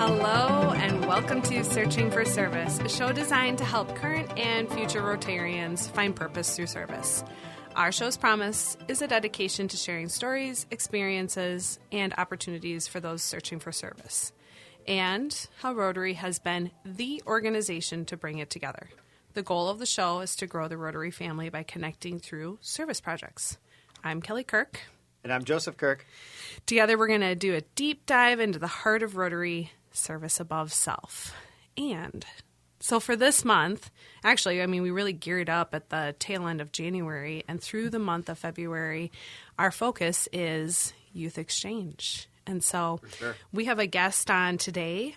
Hello and welcome to Searching for Service, a show designed to help current and future Rotarians find purpose through service. Our show's promise is a dedication to sharing stories, experiences, and opportunities for those searching for service, and how Rotary has been the organization to bring it together. The goal of the show is to grow the Rotary family by connecting through service projects. I'm Kelly Kirk. And I'm Joseph Kirk. Together we're going to do a deep dive into the heart of Rotary, service above self. And so for this month, actually, we really geared up at the tail end of January, and through the month of February, our focus is youth exchange. And so we have a guest on today,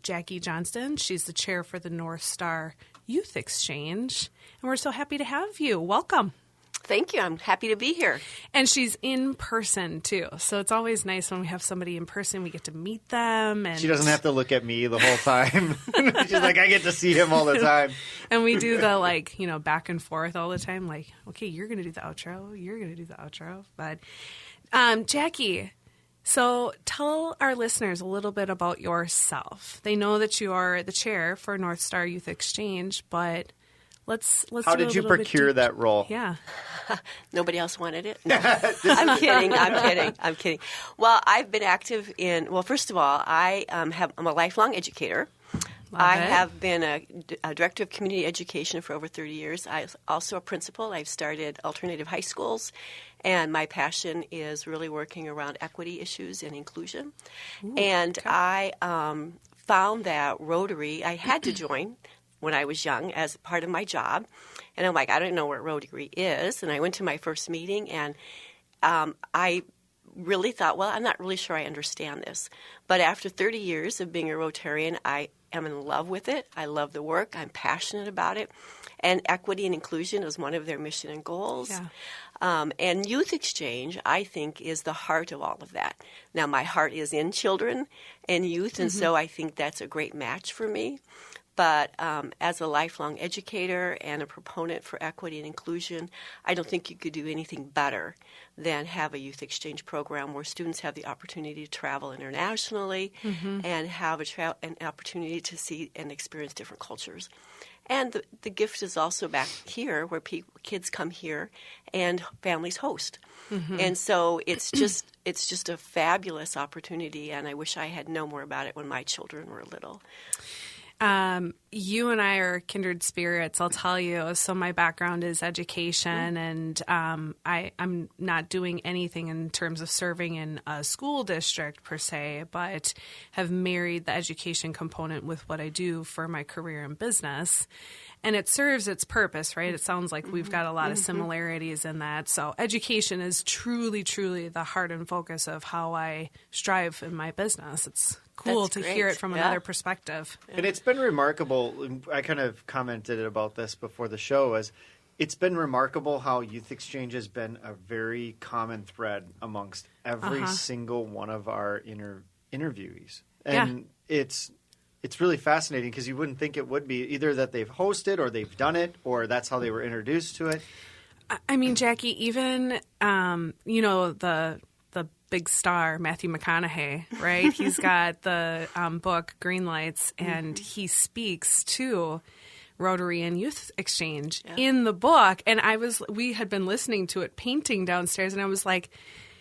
Jackie Johnston. She's the chair for the North Star Youth Exchange, and we're so happy to have you. Welcome. Thank you. I'm happy to be here. And she's in person, too. So it's always nice when we have somebody in person. We get to meet them. And she doesn't have to look at me the whole time. She's like, I get to see him all the time. And we do the, back and forth all the time. Like, okay, you're going to do the outro. You're going to do the outro. But, Jackie, so tell our listeners a little bit about yourself. They know that you are the chair for North Star Youth Exchange, but let's How did you procure that role? Yeah. Nobody else wanted it? No. I'm kidding. Well, I've been active first of all, I'm a lifelong educator. I have been a director of community education for over 30 years. I'm also a principal. I've started alternative high schools, and my passion is really working around equity issues and inclusion. Ooh, and okay. I found that Rotary, I had to join when I was young as part of my job. And I'm like, I don't know what Rotary is. And I went to my first meeting, and I really thought, well, I'm not really sure I understand this. But after 30 years of being a Rotarian, I am in love with it. I love the work. I'm passionate about it. And equity and inclusion is one of their mission and goals. Yeah. And youth exchange, I think, is the heart of all of that. Now, my heart is in children and youth, and so I think that's a great match for me. But as a lifelong educator and a proponent for equity and inclusion, I don't think you could do anything better than have a youth exchange program where students have the opportunity to travel internationally and have an opportunity to see and experience different cultures. And the gift is also back here where kids come here and families host. And so it's just a fabulous opportunity, and I wish I had known more about it when my children were little. You and I are kindred spirits, I'll tell you. So my background is education, and I'm not doing anything in terms of serving in a school district per se, but have married the education component with what I do for my career in business. And it serves its purpose, right? It sounds like we've got a lot of similarities in that. So education is truly, truly the heart and focus of how I strive in my business. It's cool to hear it from another perspective. And it's been remarkable. I kind of commented about this before the show. It's been remarkable how youth exchange has been a very common thread amongst every single one of our interviewees. And it's really fascinating because you wouldn't think it would be either that they've hosted or they've done it or that's how they were introduced to it. I mean, Jackie, even, the big star, Matthew McConaughey, right? He's got the book Green Lights, and he speaks to Rotary and Youth Exchange in the book. And we had been listening to it painting downstairs, and I was like,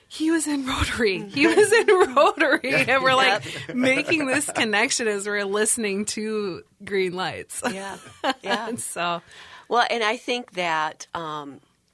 he was in Rotary. He was in Rotary. And we're like making this connection as we're listening to Green Lights. Yeah. And so, well, and I think that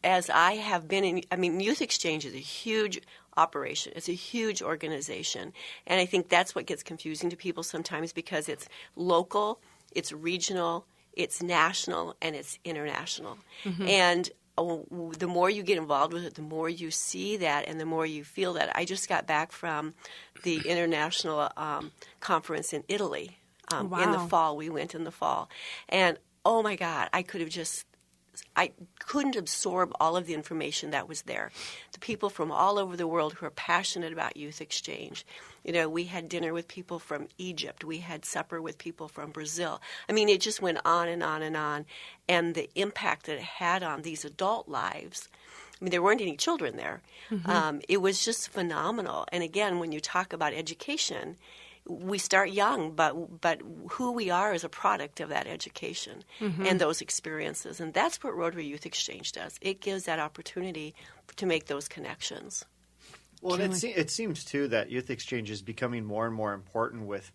as I have been Youth Exchange is a huge operation. It's a huge organization. And I think that's what gets confusing to people sometimes because it's local, it's regional, it's national, and it's international. And the more you get involved with it, the more you see that and the more you feel that. I just got back from the international conference in Italy in the fall. We went in the fall. And, oh, my God, I couldn't absorb all of the information that was there. The people from all over the world who are passionate about youth exchange. We had dinner with people from Egypt. We had supper with people from Brazil. It just went on and on and on. And the impact that it had on these adult lives, there weren't any children there. It was just phenomenal. And again, when you talk about education, we start young, but who we are is a product of that education and those experiences. And that's what Rotary Youth Exchange does. It gives that opportunity to make those connections. Well, and it seems, too, that Youth Exchange is becoming more and more important with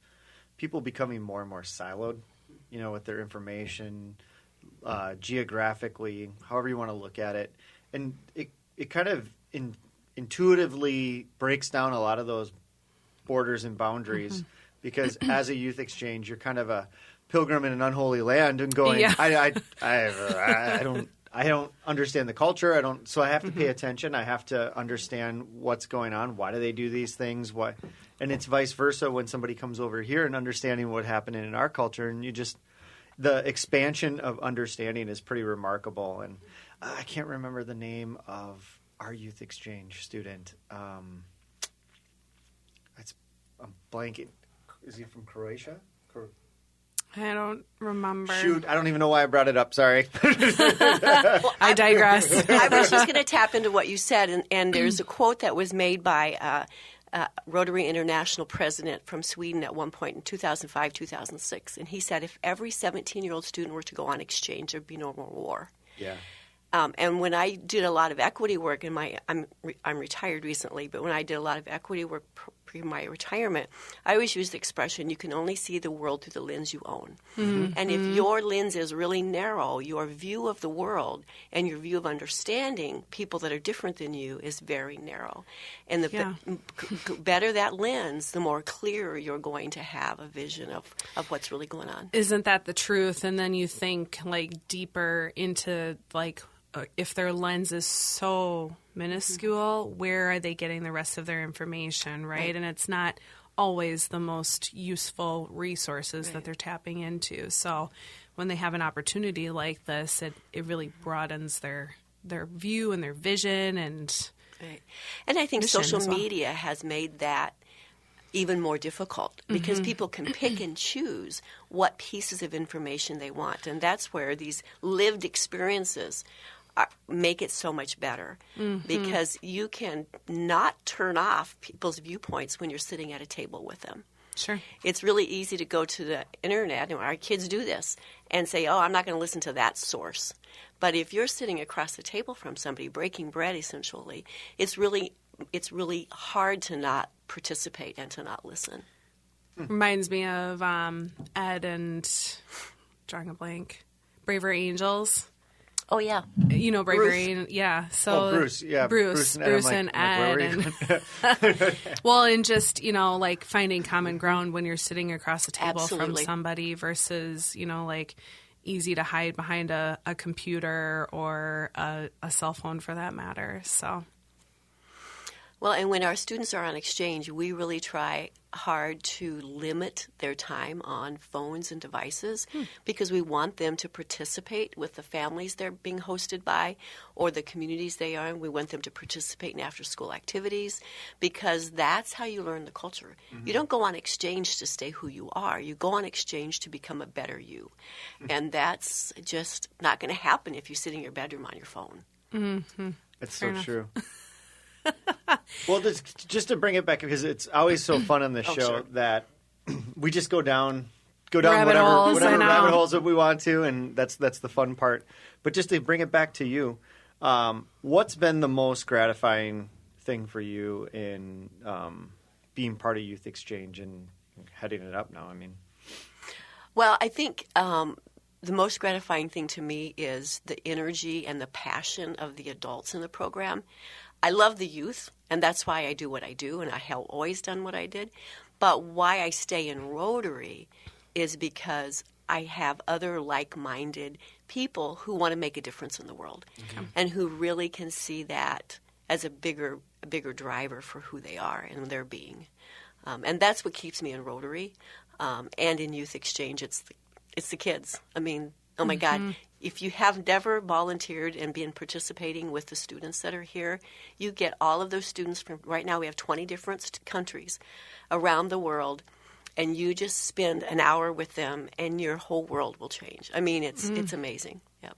people becoming more and more siloed, with their information, geographically, however you want to look at it. And it kind of intuitively breaks down a lot of those borders and boundaries because as a youth exchange, you're kind of a pilgrim in an unholy land and going, I don't understand the culture. So I have to pay attention. I have to understand what's going on. Why do they do these things? And it's vice versa when somebody comes over here and understanding what happened in our culture. And the expansion of understanding is pretty remarkable. And I can't remember the name of our youth exchange student. I'm blanking. Is he from Croatia? I don't remember. Shoot, I don't even know why I brought it up. Sorry. I digress. I was just going to tap into what you said, and there's a quote that was made by Rotary International president from Sweden at one point in 2005, 2006, and he said, if every 17-year-old student were to go on exchange, there'd be no more war. Yeah. And when I did a lot of equity work, I'm retired recently, but when I did a lot of equity work pre my retirement, I always use the expression, you can only see the world through the lens you own. And if your lens is really narrow, your view of the world and your view of understanding people that are different than you is very narrow. And the better that lens, the more clear you're going to have a vision of what's really going on. Isn't that the truth? And then you think deeper into if their lens is so minuscule, where are they getting the rest of their information, right? And it's not always the most useful resources that they're tapping into. So when they have an opportunity like this, it really broadens their view and their vision and I think social media has made that even more difficult because people can pick and choose what pieces of information they want. And that's where these lived experiences make it so much better because you can not turn off people's viewpoints when you're sitting at a table with them. Sure. It's really easy to go to the internet, and our kids do this, and say, I'm not going to listen to that source. But if you're sitting across the table from somebody, breaking bread essentially, it's really hard to not participate and to not listen. Reminds me of Ed and, drawing a blank, Braver Angels. Oh, yeah. Bravery. Yeah. So Bruce. Yeah. Bruce and Ed. Well, and just, finding common ground when you're sitting across the table from somebody versus, easy to hide behind a computer or a cell phone for that matter. So. Well, and when our students are on exchange, we really try hard to limit their time on phones and devices because we want them to participate with the families they're being hosted by or the communities they are in. We want them to participate in after-school activities because that's how you learn the culture. You don't go on exchange to stay who you are. You go on exchange to become a better you. And that's just not going to happen if you sit in your bedroom on your phone. It's so true. Well, just to bring it back, because it's always so fun on this show that we just go down whatever rabbit holes that we want to, and that's the fun part. But just to bring it back to you, what's been the most gratifying thing for you in being part of Youth Exchange and heading it up now? Well, I think the most gratifying thing to me is the energy and the passion of the adults in the program. I love the youth, and that's why I do what I do, and I have always done what I did. But why I stay in Rotary is because I have other like-minded people who want to make a difference in the world and who really can see that as a bigger driver for who they are and their being. And that's what keeps me in Rotary. And in Youth Exchange, it's the kids. Oh, my God. If you have never volunteered and been participating with the students that are here, you get all of those students from, right now we have 20 different countries around the world, and you just spend an hour with them and your whole world will change. It's amazing. Yep.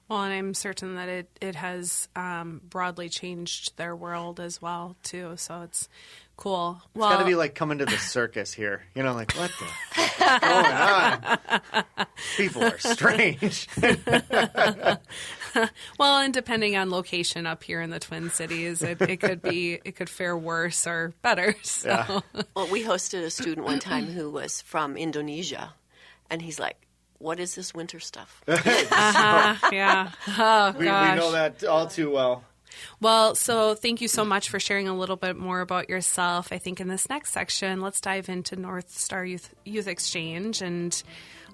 Well, and I'm certain that it has broadly changed their world as well, too. So it's cool. Well, it's got to be like coming to the circus here. Like, what the heck is going on? People are strange. Well, and depending on location up here in the Twin Cities, it could fare worse or better. So. Yeah. Well, we hosted a student one time who was from Indonesia, and he's like, what is this winter stuff? Yeah. Oh, we gosh. know that all too well. Well, so thank you so much for sharing a little bit more about yourself. I think in this next section, let's dive into North Star Youth Exchange and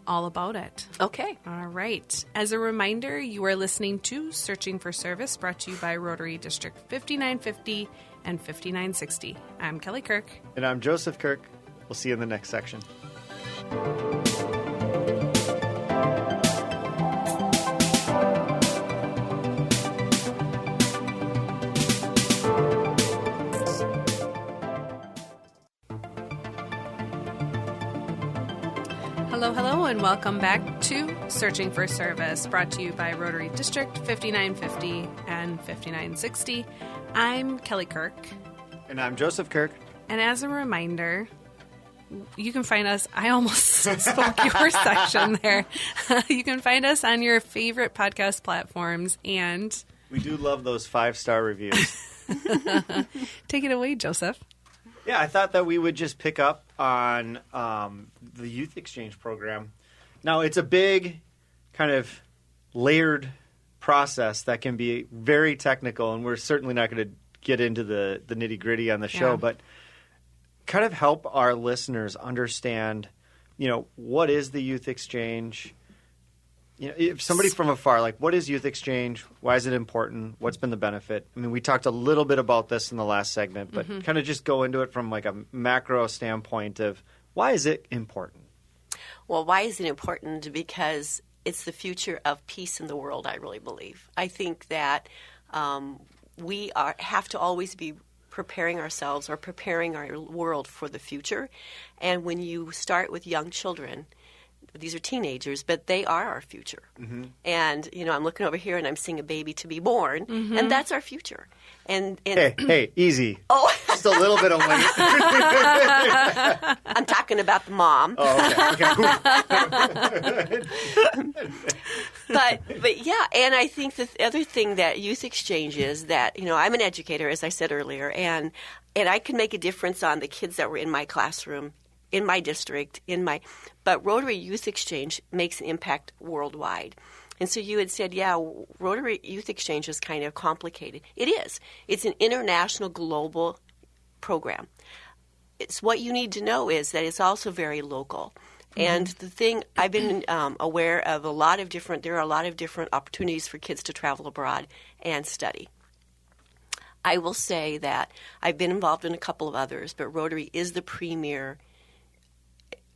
all about it. Okay. All right. As a reminder, you are listening to Searching for Service, brought to you by Rotary District 5950 and 5960. I'm Kelly Kirk. And I'm Joseph Kirk. We'll see you in the next section. Hello, and welcome back to Searching for Service, brought to you by Rotary District 5950 and 5960. I'm Kelly Kirk. And I'm Joseph Kirk. And as a reminder, you can find us, I almost spoke your section there. You can find us on your favorite podcast platforms, and we do love those 5-star reviews. Take it away, Joseph. Yeah, I thought that we would just pick up on the Youth Exchange program. Now, it's a big kind of layered process that can be very technical, and we're certainly not going to get into the nitty-gritty on the show, but kind of help our listeners understand, what is the Youth Exchange? If somebody from afar, like, what is Youth Exchange? Why is it important? What's been the benefit? I mean, we talked a little bit about this in the last segment, but kind of just go into it from like a macro standpoint of why is it important? Well, why is it important? Because it's the future of peace in the world, I really believe. I think that we have to always be preparing ourselves or preparing our world for the future. And when you start with young children, these are teenagers, but they are our future. Mm-hmm. And, I'm looking over here and I'm seeing a baby to be born, and that's our future. And Hey, easy. Oh. Just a little bit of weight. I'm talking about the mom. Oh, okay. But yeah, and I think the other thing that Youth Exchange is that, I'm an educator, as I said earlier, and I can make a difference on the kids that were in my classroom, in my district, but Rotary Youth Exchange makes an impact worldwide. And so you had said, Rotary Youth Exchange is kind of complicated. It is. It's an international, global program. It's what you need to know is that it's also very local. Mm-hmm. And the thing, I've been aware of there are a lot of different opportunities for kids to travel abroad and study. I will say that I've been involved in a couple of others, but Rotary is the premier,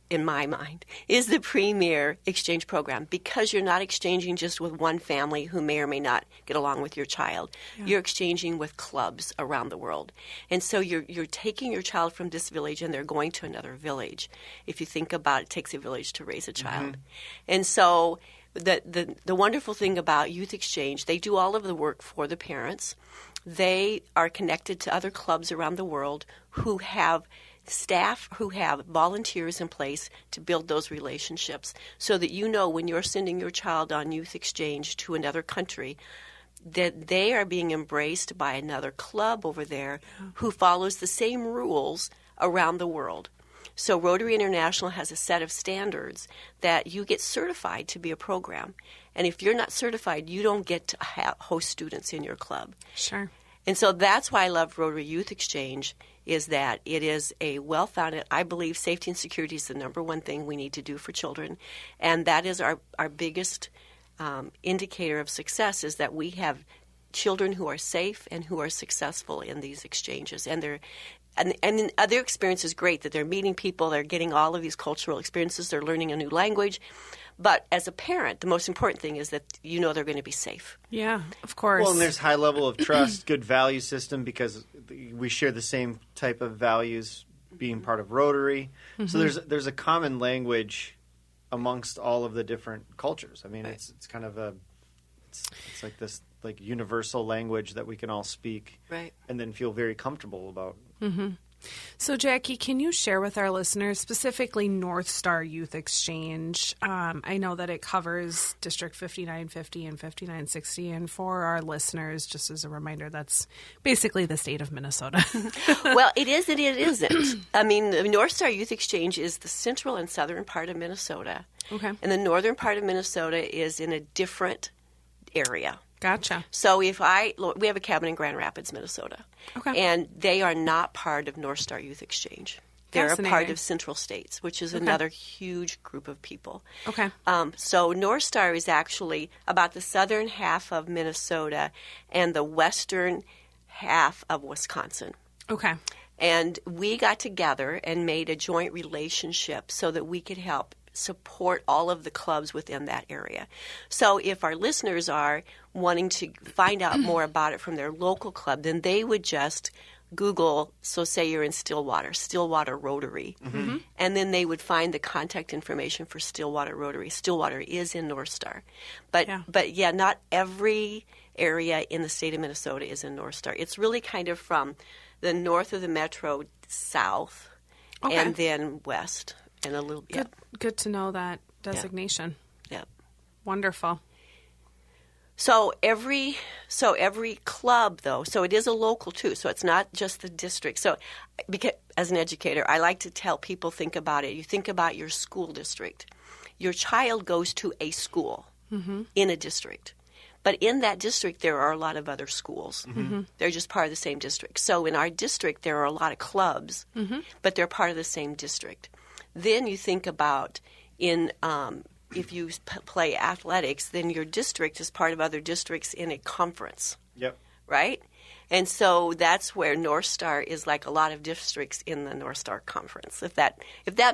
in my mind, is the premier exchange program because you're not exchanging just with one family who may or may not get along with your child. Yeah. You're exchanging with clubs around the world. And so you're taking your child from this village and they're going to another village. If you think about it takes a village to raise a child. Mm-hmm. And so the wonderful thing about Youth Exchange, they do all of the work for the parents. They are connected to other clubs around the world who have staff who have volunteers in place to build those relationships so that when you're sending your child on Youth Exchange to another country that they are being embraced by another club over there who follows the same rules around the world. So Rotary International has a set of standards that you get certified to be a program. And if you're not certified, you don't get to host students in your club. Sure. And so that's why I love Rotary Youth Exchange is that it is a well-founded, I believe safety and security is the number one thing we need to do for children. And that is our biggest indicator of success is that we have children who are safe and who are successful in these exchanges. And their experience is great, that they're meeting people, they're getting all of these cultural experiences, they're learning a new language. But as a parent, the most important thing is that they're going to be safe. Yeah, of course. Well, and there's high level of trust, good value system because we share the same type of values being part of Rotary. Mm-hmm. So there's a common language amongst all of the different cultures. I mean, right. It's kind of It's like this like universal language that we can all speak, right, and then feel very comfortable about. Mm-hmm. So, Jackie, can you share with our listeners, specifically North Star Youth Exchange? I know that it covers District 5950 and 5960, and for our listeners, just as a reminder, that's basically the state of Minnesota. Well, it is and it isn't. I mean, the North Star Youth Exchange is the central and southern part of Minnesota. Okay. And the northern part of Minnesota is in a different area. Gotcha. So we have a cabin in Grand Rapids, Minnesota. Okay. And they are not part of North Star Youth Exchange. They're a part of Central States, which is another huge group of people. Okay. So North Star is actually about the southern half of Minnesota and the western half of Wisconsin. Okay. And we got together and made a joint relationship so that we could help support all of the clubs within that area. So if our listeners are wanting to find out more about it from their local club, then they would just Google, so say you're in Stillwater Rotary, Mm-hmm. and then they would find the contact information for Stillwater Rotary. Stillwater is in North Star. But not every area in the state of Minnesota is in North Star. It's really kind of from the north of the metro south and then west. And a little Good to know that designation. Yeah. Wonderful. So every club, though, so it is a local too. So it's not just the district. So, because as an educator, I like to tell people, think about it. You think about your school district. Your child goes to a school in a district. But in that district, there are a lot of other schools. Mm-hmm. They're just part of the same district. So in our district, there are a lot of clubs, but they're part of the same district. Then you think about if you play athletics, then your district is part of other districts in a conference. Yep. Right? And so that's where North Star is like a lot of districts in the North Star Conference. If that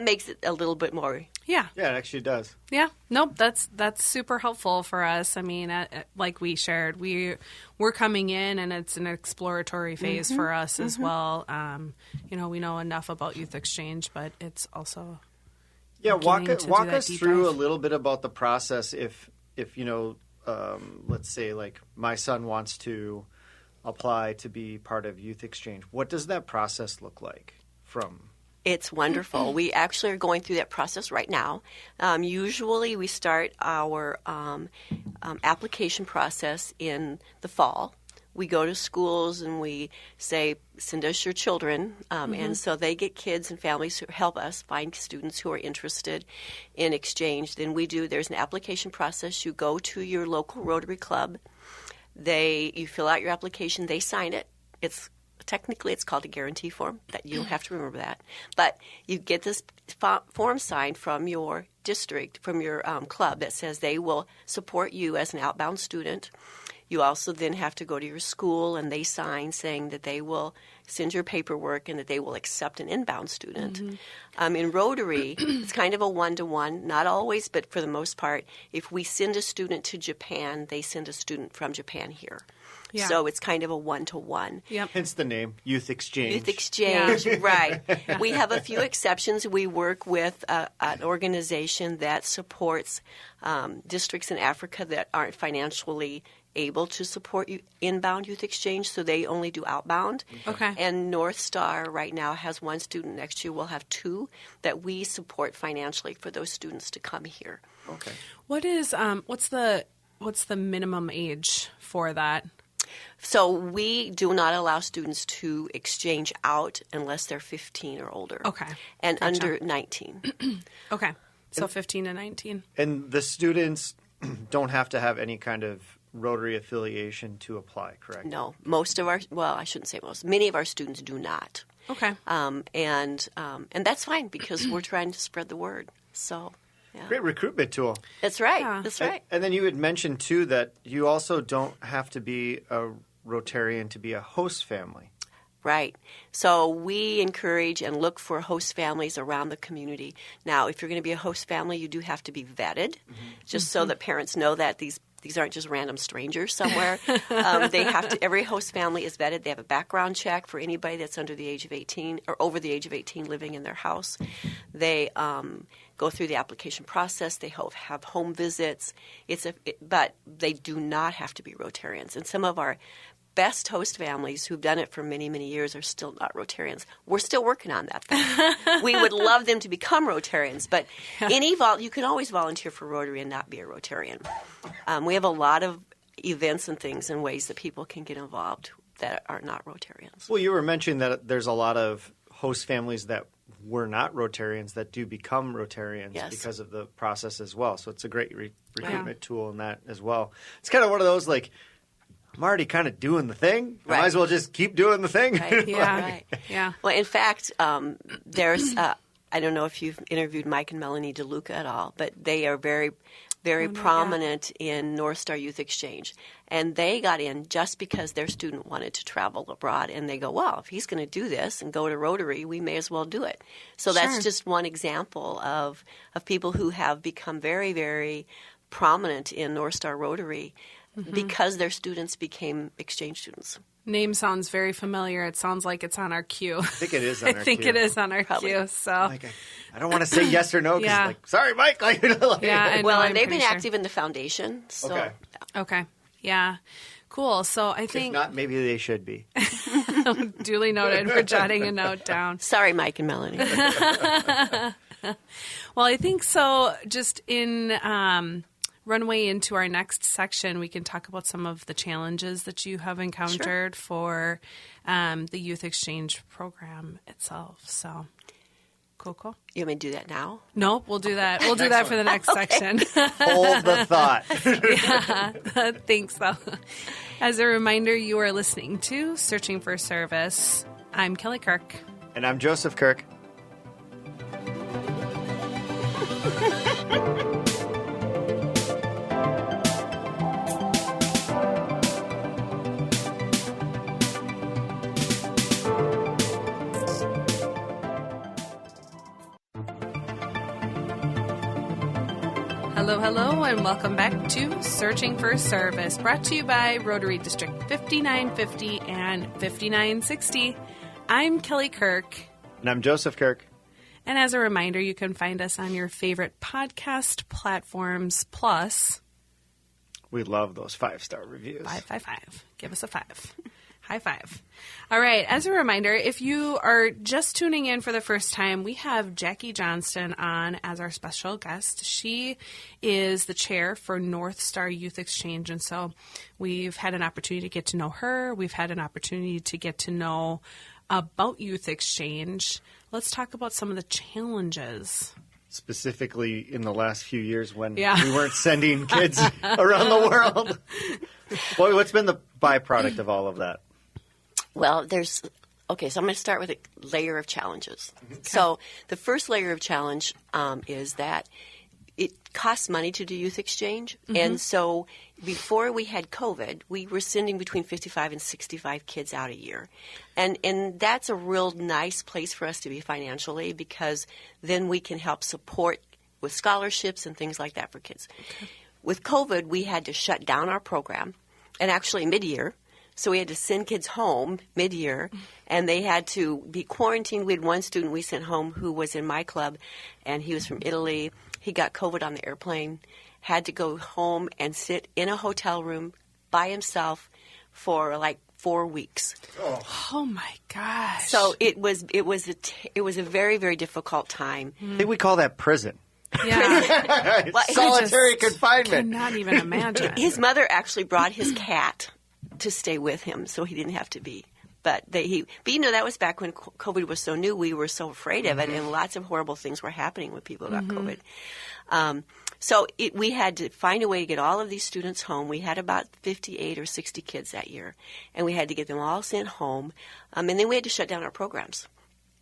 makes it a little bit more. Yeah. Yeah, it actually does. Yeah. Nope. That's super helpful for us. I mean, like we shared, we're coming in, and it's an exploratory phase for us as well. We know enough about Youth Exchange, but it's also walk us through a little bit about the process. If let's say like my son wants to apply to be part of Youth Exchange, what does that process look like from? It's wonderful. We actually are going through that process right now. Usually we start our application process in the fall. We go to schools and we say, send us your children. And so they get kids and families who help us find students who are interested in exchange. Then there's an application process. You go to your local Rotary Club. You fill out your application. They sign it. Technically, it's called a guarantee form. That you don't have to remember that. But you get this form signed from your district, from your club, that says they will support you as an outbound student. You also then have to go to your school, and they sign saying that they will send your paperwork and that they will accept an inbound student. In Rotary, it's kind of a one-to-one, not always, but for the most part. If we send a student to Japan, they send a student from Japan here. Yeah. So it's kind of a one-to-one. Yep. Hence the name, Youth Exchange. Youth Exchange, right. We have a few exceptions. We work with an organization that supports districts in Africa that aren't financially able to support inbound Youth Exchange, so they only do outbound. Okay. And North Star right now has one student. Next year we'll have two that we support financially for those students to come here. Okay. What's the minimum age for that? So we do not allow students to exchange out unless they're 15 or older. Okay. And under 19. Okay. So 15 to 19. And the students don't have to have any kind of Rotary affiliation to apply, correct? No. I shouldn't say most. Many of our students do not. Okay. And that's fine because we're trying to spread the word. So, yeah. Great recruitment tool. That's right. Yeah. That's right. And then you had mentioned, too, that you also don't have to be a Rotarian to be a host family. Right. So we encourage and look for host families around the community. Now, if you're going to be a host family, you do have to be vetted, just so that parents know that these these aren't just random strangers somewhere. They have to. Every host family is vetted. They have a background check for anybody that's under the age of 18 or over the age of 18 living in their house. They go through the application process. They have home visits. But they do not have to be Rotarians. And some of our best host families who've done it for many, many years are still not Rotarians. We're still working on that, though. We would love them to become Rotarians, but you can always volunteer for Rotary and not be a Rotarian. We have a lot of events and things and ways that people can get involved that are not Rotarians. Well, you were mentioning that there's a lot of host families that were not Rotarians that do become Rotarians because of the process as well. So it's a great recruitment tool in that as well. It's kind of one of those like, I'm already kind of doing the thing. I might as well just keep doing the thing. Right. Yeah. Well, in fact, there's I don't know if you've interviewed Mike and Melanie DeLuca at all, but they are very, very prominent in North Star Youth Exchange. And they got in just because their student wanted to travel abroad. And they go, well, if he's going to do this and go to Rotary, we may as well do it. So that's just one example of people who have become very, very prominent in North Star Rotary because their students became exchange students. Name sounds very familiar. It sounds like it's on our queue. I think it is on our queue. I think it is on our queue. So I don't want to say yes or no because sorry, Mike. And they've been active in the foundation. So. Okay. Yeah. Cool. So I think... If not, maybe they should be. Duly noted. We're jotting a note down. Sorry, Mike and Melanie. Well, I think so. Just in... runway into our next section, we can talk about some of the challenges that you have encountered for the youth exchange program itself. So, cool. You want me to do that now? Nope, we'll do that. We'll do that for the next section. Hold the thought. Thanks, though. As a reminder, you are listening to Searching for Service. I'm Kelly Kirk. And I'm Joseph Kirk. Hello, and welcome back to Searching for Service, brought to you by Rotary District 5950 and 5960. I'm Kelly Kirk. And I'm Joseph Kirk. And as a reminder, you can find us on your favorite podcast platforms, plus... We love those 5-star reviews. 5. Give us a 5. High five. All right. As a reminder, if you are just tuning in for the first time, we have Jackie Johnston on as our special guest. She is the chair for North Star Youth Exchange. And so we've had an opportunity to get to know her. We've had an opportunity to get to know about Youth Exchange. Let's talk about some of the challenges. Specifically in the last few years when we weren't sending kids around the world. Boy, what's been the byproduct of all of that? Well, so I'm going to start with a layer of challenges. Okay. So the first layer of challenge is that it costs money to do youth exchange. Mm-hmm. And so before we had COVID, we were sending between 55 and 65 kids out a year. And that's a real nice place for us to be financially because then we can help support with scholarships and things like that for kids. Okay. With COVID, we had to shut down our program, and actually mid-year. So we had to send kids home mid-year, and they had to be quarantined. We had one student we sent home who was in my club, and he was from Italy. He got COVID on the airplane, had to go home and sit in a hotel room by himself for like 4 weeks. Oh my gosh! So it was a very, very difficult time. I think we call that prison. Yeah. Well, solitary confinement. Cannot even imagine. His mother actually brought his cat to stay with him, so he didn't have to be. But you know, that was back when COVID was so new. We were so afraid of it, and lots of horrible things were happening when people got COVID. So we had to find a way to get all of these students home. We had about 58 or 60 kids that year, and we had to get them all sent home. And then we had to shut down our programs.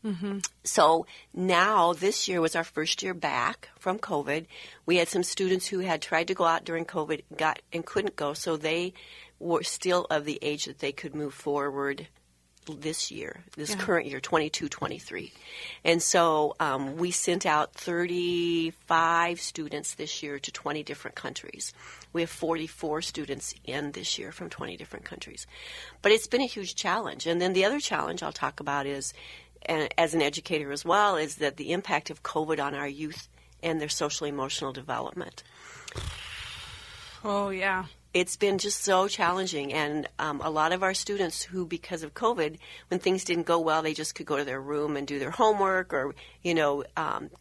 Mm-hmm. So now this year was our first year back from COVID. We had some students who had tried to go out during COVID, got and couldn't go, so they were still of the age that they could move forward this year, current year, 22-23. And so we sent out 35 students this year to 20 different countries. We have 44 students in this year from 20 different countries. But it's been a huge challenge. And then the other challenge I'll talk about is, and as an educator as well, is that the impact of COVID on our youth and their social emotional development. Oh, yeah. It's been just so challenging, and a lot of our students who, because of COVID, when things didn't go well, they just could go to their room and do their homework or,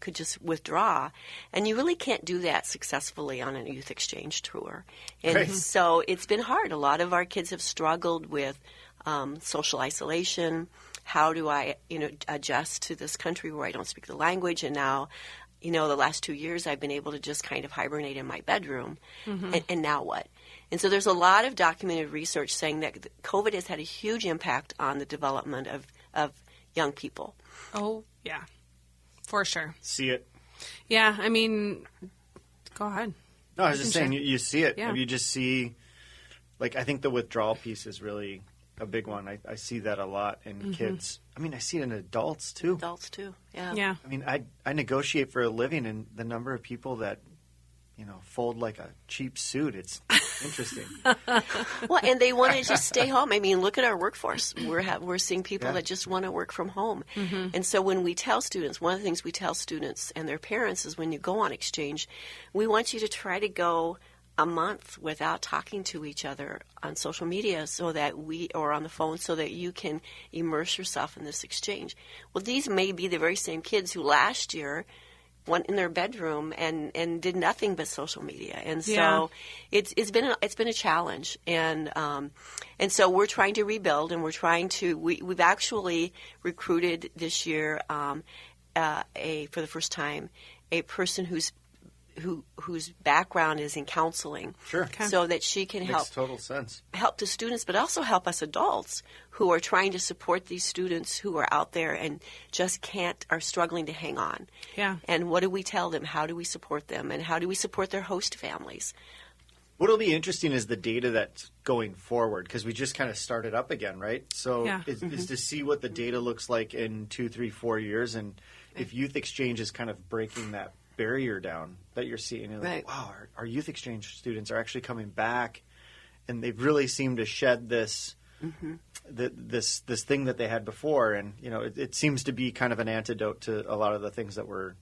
could just withdraw. And you really can't do that successfully on a youth exchange tour. And so it's been hard. A lot of our kids have struggled with social isolation. How do I, adjust to this country where I don't speak the language? And now, the last 2 years I've been able to just kind of hibernate in my bedroom. And now what? And so there's a lot of documented research saying that COVID has had a huge impact on the development of young people. Oh, yeah, for sure. See it. Yeah, I mean, go ahead. No, I was just saying, you see it. Yeah. You just see, I think the withdrawal piece is really a big one. I see that a lot in kids. I mean, I see it in adults, too. Adults, too, yeah. Yeah. I mean, I negotiate for a living, and the number of people that, fold like a cheap suit, it's interesting. Well, and they want to just stay home. I mean, look at our workforce. We're seeing people that just want to work from home. And so when we tell students, one of the things we tell students and their parents is when you go on exchange, we want you to try to go a month without talking to each other on social media or on the phone so that you can immerse yourself in this exchange. Well, these may be the very same kids who last year went in their bedroom and did nothing but social media, and so it's been a challenge, and so we're trying to rebuild, and we've actually recruited this year for the first time a person whose background is in counseling, so that she can Makes total sense. Help the students, but also help us adults who are trying to support these students who are out there and just are struggling to hang on. Yeah. And what do we tell them? How do we support them? And how do we support their host families? What'll be interesting is the data that's going forward, because we just kind of started up again, right? So is to see what the data looks like in 2, 3, 4 years, and if youth exchange is kind of breaking that barrier down that you're seeing. You're like, wow, our youth exchange students are actually coming back, and they've really seemed to shed this this thing that they had before, and it seems to be kind of an antidote to a lot of the things that we're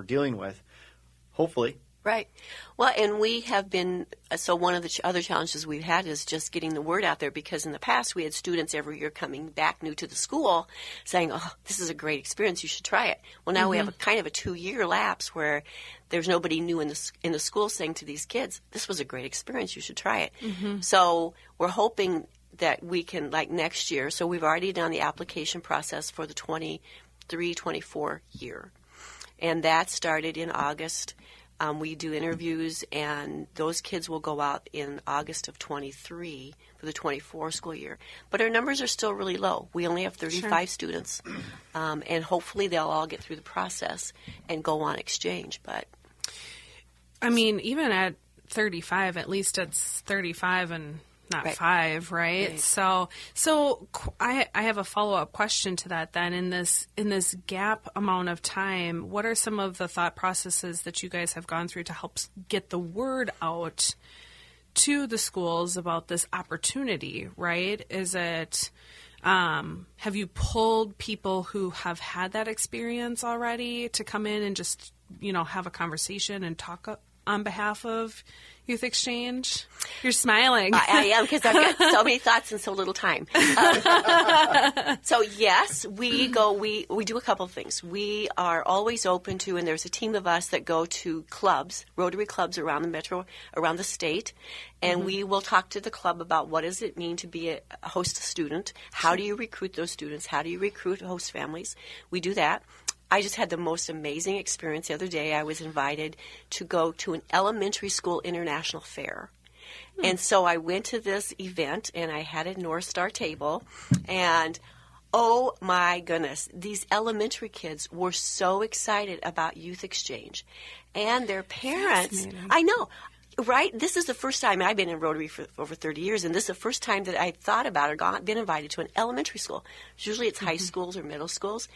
dealing with. Hopefully. Right. Well, and we have been, so one of the other challenges we've had is just getting the word out there, because in the past we had students every year coming back new to the school saying, oh, this is a great experience, you should try it. Well, now we have a kind of a 2-year lapse where there's nobody new in the school saying to these kids, this was a great experience, you should try it. So we're hoping that we can, next year, so we've already done the application process for the 23-24 year. And that started in August. We do interviews, and those kids will go out in August of 23 for the 24 school year. But our numbers are still really low. We only have 35 students, and hopefully they'll all get through the process and go on exchange. But I mean, even at 35, at least it's 35 and not 5, right? So I have a follow-up question to that then. In this gap amount of time, what are some of the thought processes that you guys have gone through to help get the word out to the schools about this opportunity, right? Is it, have you pulled people who have had that experience already to come in and just, have a conversation and talk on behalf of Youth Exchange? You're smiling. I am, because I've got so many thoughts in so little time. So yes, we do a couple of things. We are always open to, and there's a team of us that go to clubs, Rotary clubs around the metro, around the state, and we will talk to the club about what does it mean to be a host student. How do you recruit those students? How do you recruit host families? We do that. I just had the most amazing experience the other day. I was invited to go to an elementary school international fair. And so I went to this event, and I had a North Star table, and oh my goodness, these elementary kids were so excited about youth exchange. And their parents, I know, Right? This is the first time I've been in Rotary for over 30 years, and this is the first time that I thought about or been invited to an elementary school. Usually it's high schools or middle schools.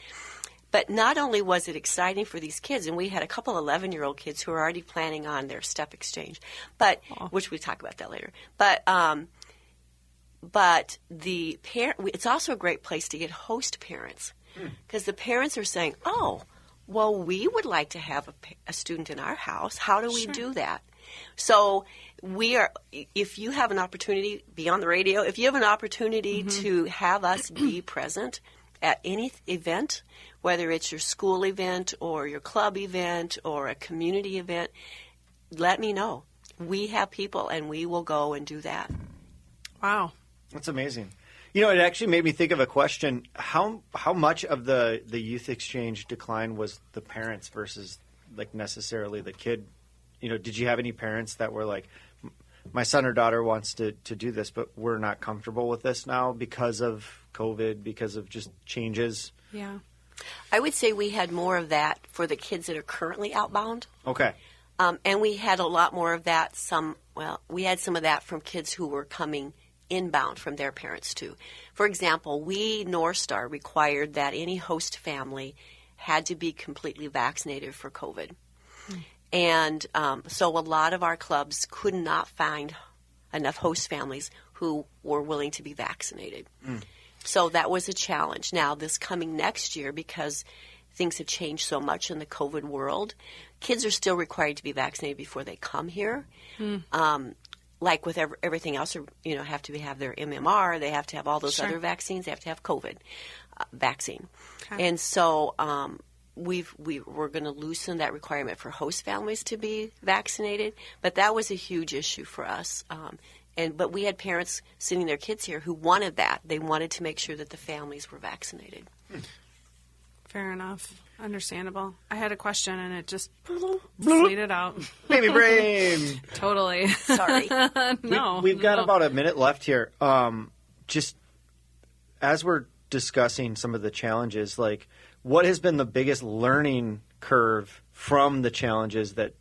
But not only was it exciting for these kids, and we had a couple 11-year-old kids who were already planning on their step exchange, but which we talk about that later. But the it's also a great place to get host parents, because the parents are saying, "Oh, well, we would like to have a student in our house. How do we do that?" So if you have an opportunity, be on the radio, if you have an opportunity to have us be present at any event, whether it's your school event or your club event or a community event, let me know. We have people, and we will go and do that. Wow. That's amazing. You know, it actually made me think of a question. How much of the youth exchange decline was the parents versus like necessarily the kid? You know, did you have any parents that were like, my son or daughter wants to do this, but we're not comfortable with this now because of COVID, because of just changes? Yeah. I would say we had more of that for the kids that are currently outbound. Okay. And we had a lot more of that. We had some of that from kids who were coming inbound from their parents too. For example, North Star required that any host family had to be completely vaccinated for COVID. And so a lot of our clubs could not find enough host families who were willing to be vaccinated. So that was a challenge. Now, this coming next year, because things have changed so much in the COVID world, kids are still required to be vaccinated before they come here. Like with everything else, have to have their MMR, they have to have all those other vaccines, they have to have COVID vaccine. Okay. And so we're going to loosen that requirement for host families to be vaccinated, but that was a huge issue for us. But we had parents sending their kids here who wanted that. They wanted to make sure that the families were vaccinated. Fair enough. Understandable. I had a question and it just fleeted out. Baby brain. Totally. Sorry. We've got about a minute left here. Just as we're discussing some of the challenges, like what has been the biggest learning curve from the challenges that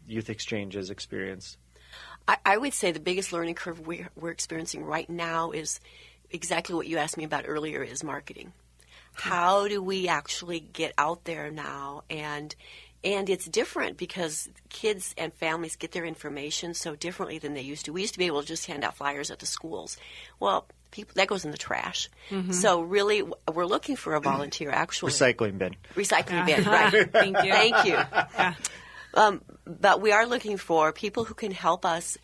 Youth Exchange has experienced? I would say the biggest learning curve we're experiencing right now is exactly what you asked me about earlier, is marketing. How do we actually get out there now? And it's different because kids and families get their information so differently than they used to. We used to be able to just hand out flyers at the schools. Well, that goes in the trash. So really, we're looking for a volunteer, actually. Recycling bin, right. Thank you. Thank you. Yeah. But we are looking for people who can help us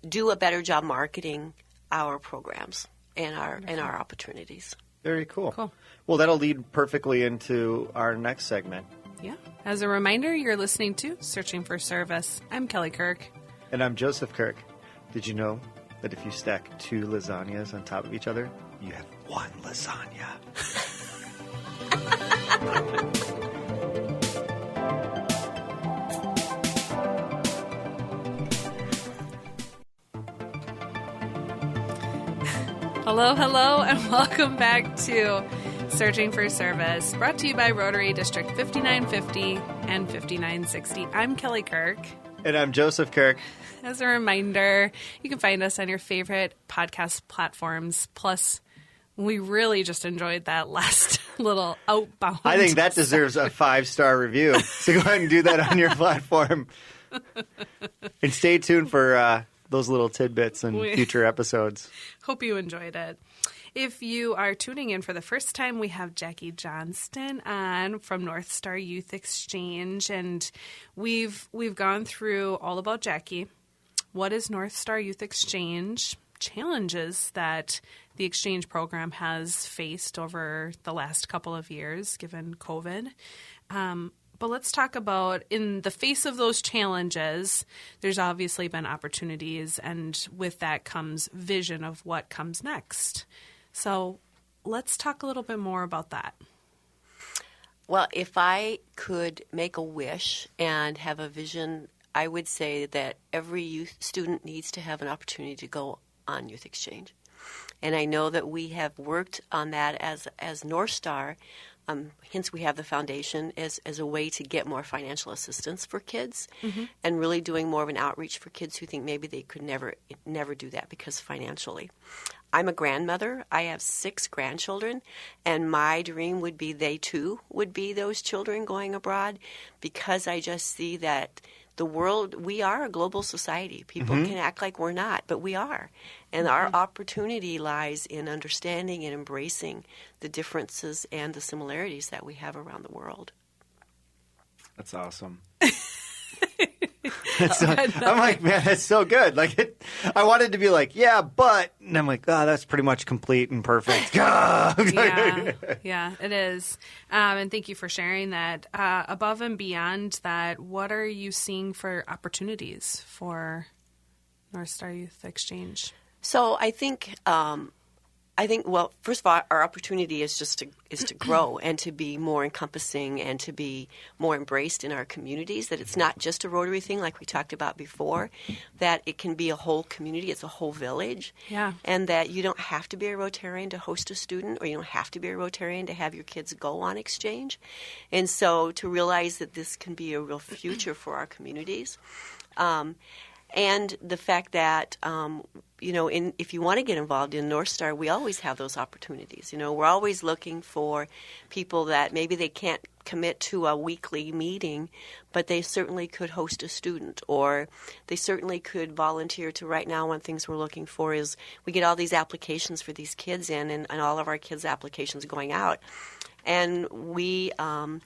do a better job marketing our programs and our opportunities. Very cool. Well, that'll lead perfectly into our next segment. Yeah. As a reminder, you're listening to Searching for Service. I'm Kelly Kirk. And I'm Joseph Kirk. Did you know that if you stack 2 lasagnas on top of each other, you have 1 lasagna? Hello, and welcome back to Searching for Service, brought to you by Rotary District 5950 and 5960. I'm Kelly Kirk. And I'm Joseph Kirk. As a reminder, you can find us on your favorite podcast platforms. Plus, we really just enjoyed that last little outbound. I think that deserves a 5-star review. So go ahead and do that on your platform. And stay tuned for those little tidbits in future episodes. Hope you enjoyed it. If you are tuning in for the first time, we have Jackie Johnston on from North Star Youth Exchange, and we've gone through all about Jackie. What is North Star Youth Exchange? Challenges that the exchange program has faced over the last couple of years, given COVID. But let's talk about, in the face of those challenges, there's obviously been opportunities, and with that comes vision of what comes next. So let's talk a little bit more about that. Well, if I could make a wish and have a vision, I would say that every youth student needs to have an opportunity to go on youth exchange. And I know that we have worked on that as North Star. Hence, we have the foundation as a way to get more financial assistance for kids, and really doing more of an outreach for kids who think maybe they could never do that because financially. I'm a grandmother. I have 6 grandchildren, and my dream would be they too would be those children going abroad, because I just see that the world, we are a global society. People can act like we're not, but we are. And our opportunity lies in understanding and embracing the differences and the similarities that we have around the world. That's awesome. I'm like, man, that's so good. Like, I wanted to be like, yeah, but, and I'm like, oh, that's pretty much complete and perfect. Yeah, it is. And thank you for sharing that. Above and beyond that, what are you seeing for opportunities for North Star Youth Exchange? So I think, well, first of all, our opportunity is to grow and to be more encompassing and to be more embraced in our communities, that it's not just a Rotary thing like we talked about before, that it can be a whole community, it's a whole village, and that you don't have to be a Rotarian to host a student, or you don't have to be a Rotarian to have your kids go on exchange. And so to realize that this can be a real future for our communities. And the fact that, if you want to get involved in North Star, we always have those opportunities. We're always looking for people that maybe they can't commit to a weekly meeting, but they certainly could host a student, or they certainly could volunteer to. Right now, one of the things we're looking for is we get all these applications for these kids in, and all of our kids' applications going out. And we are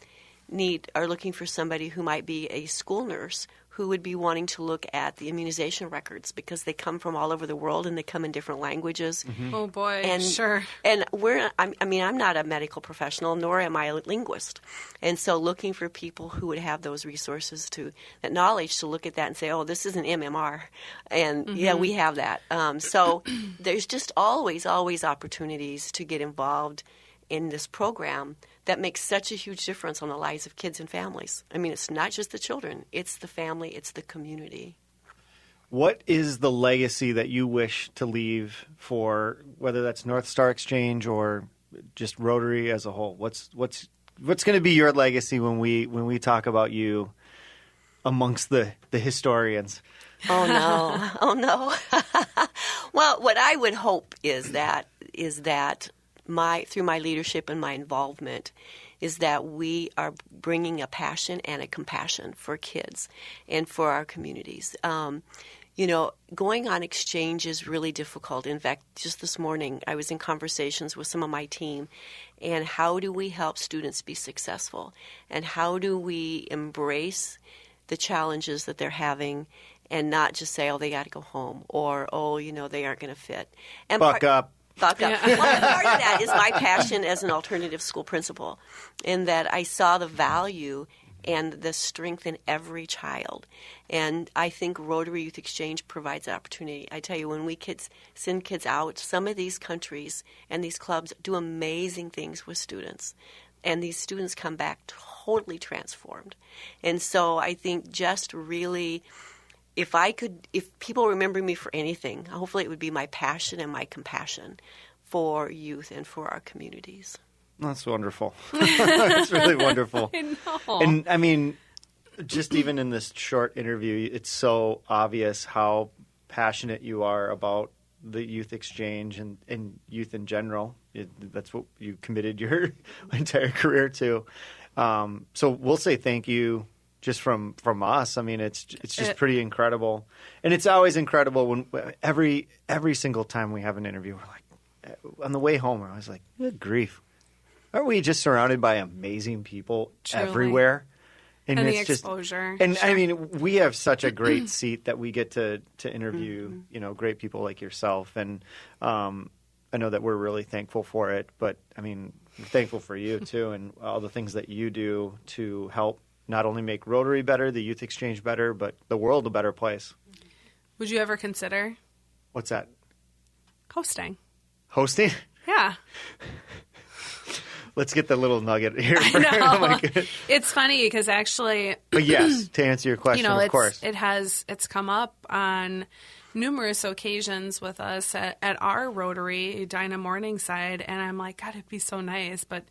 looking for somebody who might be a school nurse who would be wanting to look at the immunization records, because they come from all over the world and they come in different languages. Oh boy, sure. And I'm not a medical professional, nor am I a linguist. And so looking for people who would have those resources, that knowledge to look at that and say, oh, this is an MMR. And yeah, we have that. So there's just always opportunities to get involved in this program that makes such a huge difference on the lives of kids and families. I mean, it's not just the children, it's the family, it's the community. What is the legacy that you wish to leave for, whether that's North Star Exchange or just Rotary as a whole? What's going to be your legacy when we talk about you amongst the historians? Oh no. Well, what I would hope is that through my leadership and my involvement, is that we are bringing a passion and a compassion for kids and for our communities. Going on exchange is really difficult. In fact, just this morning, I was in conversations with some of my team, and how do we help students be successful? And how do we embrace the challenges that they're having and not just say, oh, they got to go home, or, oh, they aren't going to fit. And Buck up. Well, part of that is my passion as an alternative school principal, in that I saw the value and the strength in every child. And I think Rotary Youth Exchange provides that opportunity. I tell you, when we send kids out, some of these countries and these clubs do amazing things with students. And these students come back totally transformed. And so I think just really, if people remember me for anything, hopefully it would be my passion and my compassion for youth and for our communities. That's wonderful. It's really wonderful. I know. And I mean, just even in this short interview, it's so obvious how passionate you are about the youth exchange and youth in general. That's what you committed your entire career to. So we'll say thank you. Just from us, I mean, it's just pretty incredible, and it's always incredible when every single time we have an interview, we're like, on the way home, I was like, good grief, aren't we just surrounded by amazing people everywhere? And it's the exposure. And I mean, we have such a great seat that we get to interview, great people like yourself, and I know that we're really thankful for it. But I mean, we're thankful for you too, and all the things that you do to help not only make Rotary better, the Youth Exchange better, but the world a better place. Would you ever consider? What's that? Hosting. Hosting? Yeah. Let's get the little nugget here. I know. It's funny because actually... But yes, to answer your question, of course. It's come up on numerous occasions with us at our Rotary, Dinah Morningside, and I'm like, God, it'd be so nice, but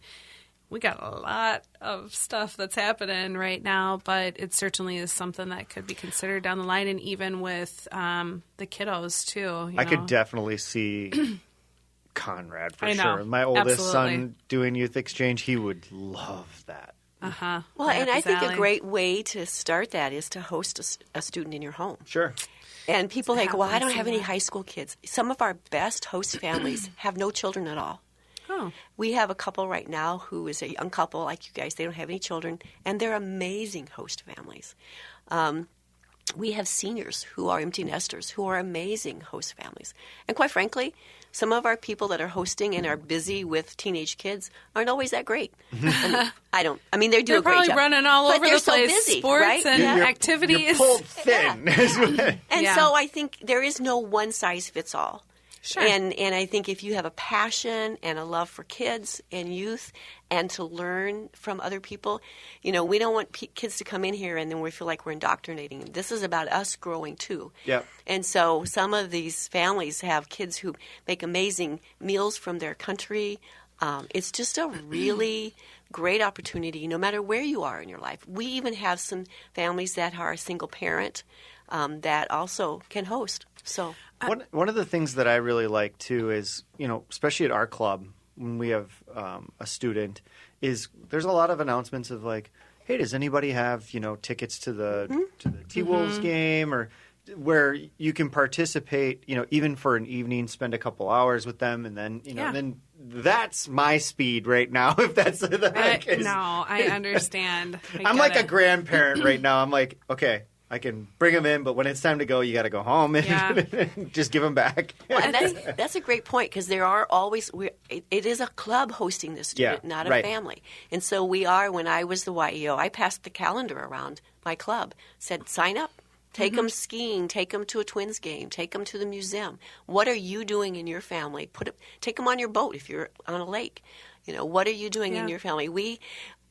we got a lot of stuff that's happening right now, but it certainly is something that could be considered down the line, and even with the kiddos, too. I could definitely see Conrad, for sure. My oldest son doing youth exchange, he would love that. Uh-huh. Well, and I think a great way to start that is to host a student in your home. Sure. And people think, well, I don't have any high school kids. Some of our best host families have no children at all. Oh. We have a couple right now who is a young couple like you guys. They don't have any children, and they're amazing host families. We have seniors who are empty nesters who are amazing host families. And quite frankly, some of our people that are hosting and are busy with teenage kids aren't always that great. I mean, they do a great job. They're probably running all over the place. So busy, sports right? and activities. You're pulled thin. And so I think there is no one size fits all. Sure. And I think if you have a passion and a love for kids and youth and to learn from other people, we don't want kids to come in here and then we feel like we're indoctrinating them. This is about us growing too. Yep. And so some of these families have kids who make amazing meals from their country. It's just a really great opportunity no matter where you are in your life. We even have some families that are a single parent that also can host. So one of the things that I really like too is, especially at our club when we have a student, is there's a lot of announcements of like, hey, does anybody have tickets to the T-Wolves game, or where you can participate, even for an evening, spend a couple hours with them, and then then that's my speed right now. If that's the case. No, I understand. I'm like a grandparent right now. I'm like, okay, I can bring them in, but when it's time to go, you got to go home and just give them back. Well, and that's a great point, because there are always it is a club hosting the student, not a family. And so we are. When I was the YEO, I passed the calendar around my club, said sign up. Take them skiing. Take them to a Twins game. Take them to the museum. What are you doing in your family? Take them on your boat if you're on a lake. What are you doing in your family?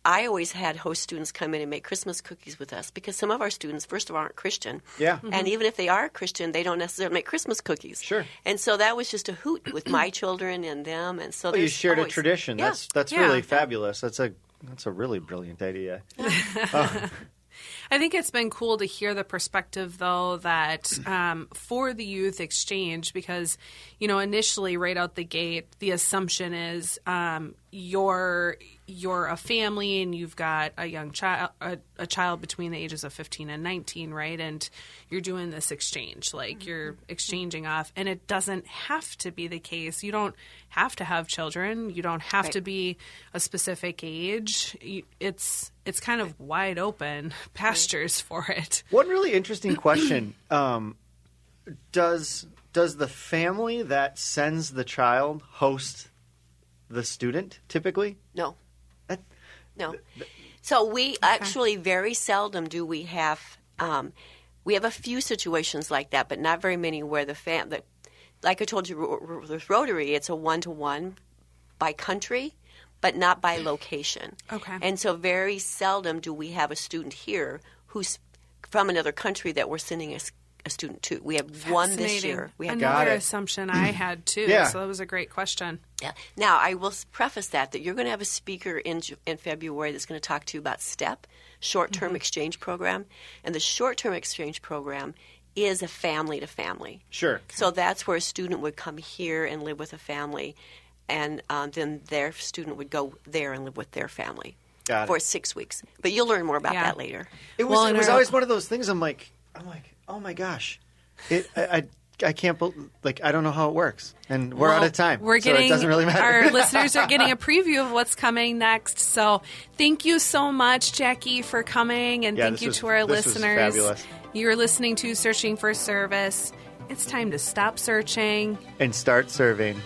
I always had host students come in and make Christmas cookies with us, because some of our students, first of all, aren't Christian. Yeah. And even if they are Christian, they don't necessarily make Christmas cookies. Sure. And so that was just a hoot with my children and them. And so you shared a tradition. Yeah. That's really fabulous. That's a really brilliant idea. I think it's been cool to hear the perspective, though, that for the youth exchange, because, initially right out the gate, the assumption is you're a family and you've got a young child, a child between the ages of 15 and 19, right? And you're doing this exchange, like you're exchanging off, and it doesn't have to be the case. You don't have to have children. You don't have to be a specific age. It's kind of wide open pastures for it. One really interesting question: does the family that sends the child host the student typically? No. No. So we actually very seldom do we have we have a few situations like that, but not very many where like I told you with Rotary, it's a one-to-one by country, but not by location. Okay. And so very seldom do we have a student here who's from another country that we're sending a student to. We have one this year. We have another assumption I had too. Yeah. So that was a great question. Yeah. Now I will preface that you're going to have a speaker in February that's going to talk to you about STEP, short-term exchange program, and the short-term exchange program is a family to family. Sure. So that's where a student would come here and live with a family, and then their student would go there and live with their family for 6 weeks. But you'll learn more about that later. It was always one of those things. I'm like, oh my gosh, I can't believe, I don't know how it works, and we're out of time. So it doesn't really matter. Our listeners are getting a preview of what's coming next. So thank you so much, Jackie, for coming, and thank you to our listeners. Was fabulous. You're listening to Searching for Service. It's time to stop searching and start serving.